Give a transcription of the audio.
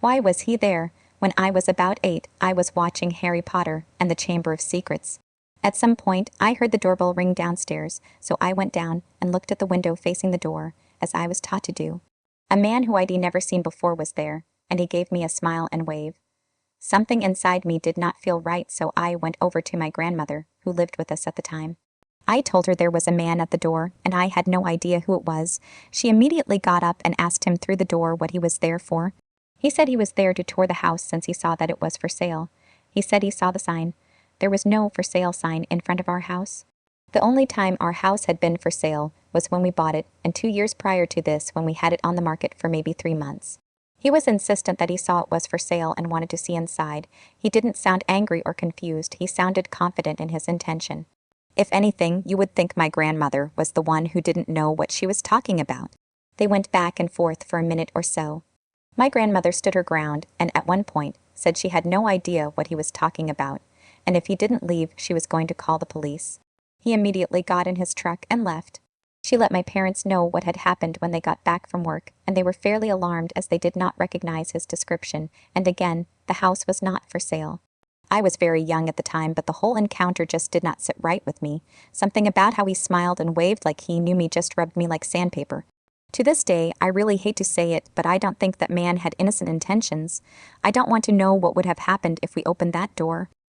Why was he there? When I was about 8, I was watching Harry Potter and the Chamber of Secrets. At some point, I heard the doorbell ring downstairs, so I went down and looked at the window facing the door, as I was taught to do. A man who I'd never seen before was there, and he gave me a smile and wave. Something inside me did not feel right, so I went over to my grandmother, who lived with us at the time. I told her there was a man at the door, and I had no idea who it was. She immediately got up and asked him through the door what he was there for. He said he was there to tour the house since he saw that it was for sale. He said he saw the sign. There was no for sale sign in front of our house. The only time our house had been for sale was when we bought it, and 2 years prior to this when we had it on the market for maybe 3 months. He was insistent that he saw it was for sale and wanted to see inside. He didn't sound angry or confused. He sounded confident in his intention. If anything, you would think my grandmother was the one who didn't know what she was talking about. They went back and forth for a minute or so. My grandmother stood her ground and at one point said she had no idea what he was talking about, and if he didn't leave, she was going to call the police. He immediately got in his truck and left. She let my parents know what had happened when they got back from work, and they were fairly alarmed as they did not recognize his description, and again, the house was not for sale. I was very young at the time, but the whole encounter just did not sit right with me. Something about how he smiled and waved like he knew me just rubbed me like sandpaper. To this day, I really hate to say it, but I don't think that man had innocent intentions. I don't want to know what would have happened if we opened that door.